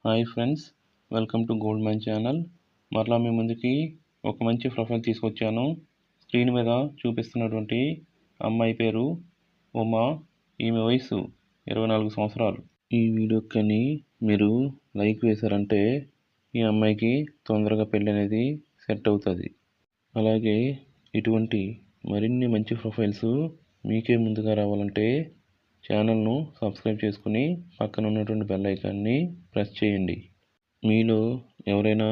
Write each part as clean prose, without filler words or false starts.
Hi friends, welcome to gold mine channel. మరలా మీ ముందుకి ఒక మంచి ప్రొఫైల్ తీసుకొచ్చాను. స్క్రీన్ మీద చూపిస్తున్నటువంటి అమ్మాయి పేరు ఉమా. ఈమె వయసు 24 సంవత్సరాలు. ఈ వీడియోకి మీరు లైక్ వేశారంటే ఈ అమ్మాయికి తొందరగా పెళ్ళి అనేది సెట్ అవుతుంది. అలాగే ఇటువంటి మరిన్ని మంచి ప్రొఫైల్స్ మీకే ముందుగా రావాలంటే ఛానల్ను సబ్స్క్రైబ్ చేసుకుని పక్కన ఉన్నటువంటి బెల్ ఐకాన్ని ప్రెస్ చేయండి. మీలో ఎవరైనా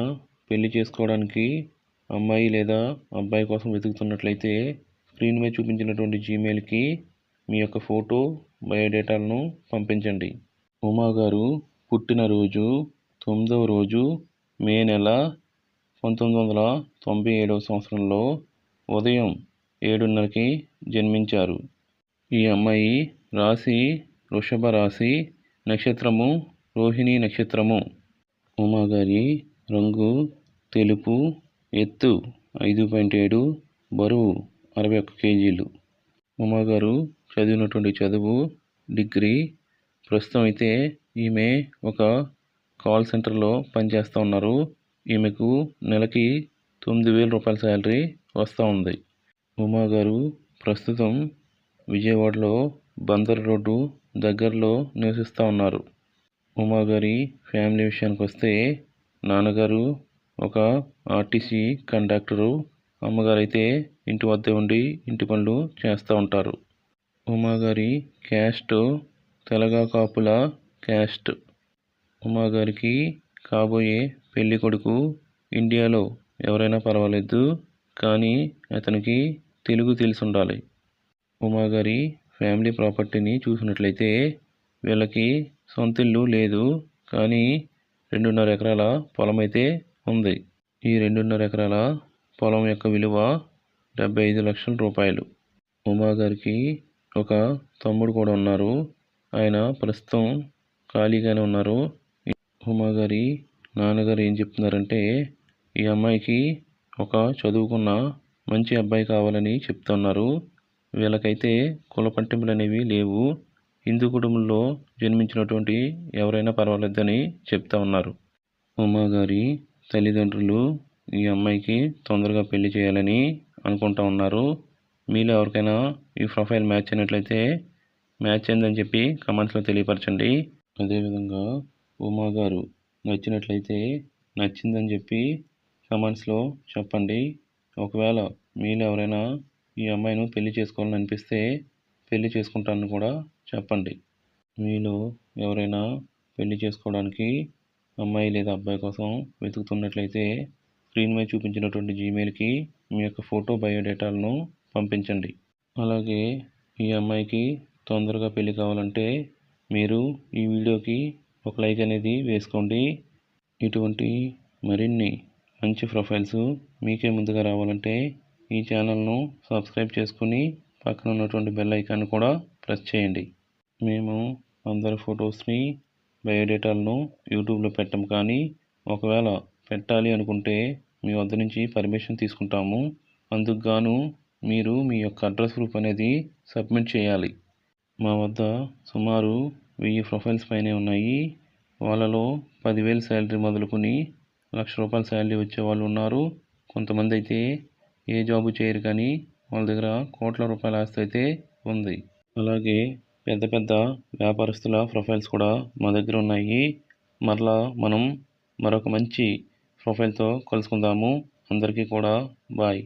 పెళ్లి చేసుకోవడానికి అమ్మాయి లేదా అబ్బాయి కోసం వెతుకుతున్నట్లయితే స్క్రీన్ మీద చూపించినటువంటి జీమెయిల్కి మీ యొక్క ఫోటో, బయోడేటాలను పంపించండి. ఉమా గారు పుట్టినరోజు 9వ రోజు మే నెల 1997వ సంవత్సరంలో ఉదయం 7:30కి జన్మించారు. ఈ అమ్మాయి రాశి వృషభ రాశి, నక్షత్రము రోహిణి నక్షత్రము. ఉమా గారి రంగు తెలుపు, ఎత్తు 5.7, బరువు 61 కేజీలు. ఉమా గారు చదివినటువంటి చదువు డిగ్రీ. ప్రస్తుతం అయితే ఈమె ఒక కాల్ సెంటర్లో పనిచేస్తూ ఉన్నారు. ఈమెకు నెలకి 9,000 రూపాయల శాలరీ వస్తూ ఉంది. ఉమా గారు ప్రస్తుతం విజయవాడలో బందర్ రోడ్డు దగ్గరలో నివసిస్తూ ఉన్నారు. ఉమా గారి ఫ్యామిలీ విషయానికి వస్తే నాన్నగారు ఒక ఆర్టీసీ కండక్టరు, అమ్మగారు అయితే ఇంటి వద్ద ఉండి ఇంటి పనులు చేస్తూ ఉంటారు. ఉమా గారి క్యాస్ట్ తెలగ కాపుల క్యాస్ట్. ఉమా గారికి కాబోయే పెళ్లి కొడుకు ఇండియాలో ఎవరైనా పర్వాలేదు, కానీ అతనికి తెలుగు తెలిసి ఉండాలి. ఉమా గారి ఫ్యామిలీ ప్రాపర్టీని చూసినట్లయితే వీళ్ళకి సొంత ఇల్లు లేదు, కానీ 2.5 ఎకరాల పొలం అయితే ఉంది. ఈ 2.5 ఎకరాల పొలం యొక్క విలువ 75 లక్షల రూపాయలు. ఉమా గారికి ఒక తమ్ముడు కూడా ఉన్నారు. ఆయన ప్రస్తుతం ఖాళీగానే ఉన్నారు. ఉమా గారి నాన్నగారు ఏం చెప్తున్నారంటే ఈ అమ్మాయికి ఒక చదువుకున్న మంచి అబ్బాయి కావాలని చెప్తున్నారు. వీళ్ళకైతే కుల పట్టింపులు అనేవి లేవు. హిందూ కుటుంబంలో జన్మించినటువంటి ఎవరైనా పర్వాలేదని చెప్తా ఉన్నారు. ఉమా గారి తల్లిదండ్రులు ఈ అమ్మాయికి తొందరగా పెళ్లి చేయాలని అనుకుంటా ఉన్నారు. మీలో ఎవరికైనా ఈ ప్రొఫైల్ మ్యాచ్ అయినట్లయితే మ్యాచ్ అయిందని చెప్పి కమెంట్స్లో తెలియపరచండి. అదేవిధంగా ఉమా గారు నచ్చినట్లయితే నచ్చిందని చెప్పి కమెంట్స్లో చెప్పండి. ఒకవేళ మీలో ఎవరైనా ఈ అమ్మాయిని పెళ్లి చేసుకోవాలని అనిపిస్తే పెళ్లి చేసుకుంటానని కూడా చెప్పండి. మీలో ఎవరైనా పెళ్లి చేసుకోవడానికి అమ్మాయి లేదా అబ్బాయి కోసం వెతుకుతున్నట్లయితే స్క్రీన్ మీద చూపించినటువంటి జీమెయిల్కి మీ యొక్క ఫోటో, బయోడేటాలను పంపించండి. అలాగే ఈ అమ్మాయికి తొందరగా పెళ్లి కావాలంటే మీరు ఈ వీడియోకి ఒక లైక్ అనేది వేసుకోండి. ఇటువంటి మరిన్ని మంచి ప్రొఫైల్స్ మీకే ముందుగా రావాలంటే ఈ ఛానల్ను సబ్స్క్రైబ్ చేసుకుని పక్కన ఉన్నటువంటి బెల్ ఐకాన్ కూడా ప్రెస్ చేయండి. మేము అందరి ఫొటోస్ని, బయోడేటాలను యూట్యూబ్లో పెట్టం, కానీ ఒకవేళ పెట్టాలి అనుకుంటే మీ వద్ద నుంచి పర్మిషన్ తీసుకుంటాము. అందుకు గాను మీరు మీ యొక్క అడ్రస్ ప్రూఫ్ అనేది సబ్మిట్ చేయాలి. మా వద్ద సుమారు 1000 ప్రొఫైల్స్ పైనే ఉన్నాయి. వాళ్ళలో 10,000 శాలరీ మొదలుకొని 1,00,000 రూపాయల శాలరీ వచ్చే వాళ్ళు ఉన్నారు. కొంతమంది అయితే ఏ జాబు చేయరు, కానీ వాళ్ళ దగ్గర కోట్ల రూపాయల ఆస్తి అయితే ఉంది. అలాగే పెద్ద పెద్ద వ్యాపారస్తుల ప్రొఫైల్స్ కూడా మా దగ్గర ఉన్నాయి. మరలా మనం మరొక మంచి ప్రొఫైల్తో కలుసుకుందాము. అందరికీ కూడా బాయ్.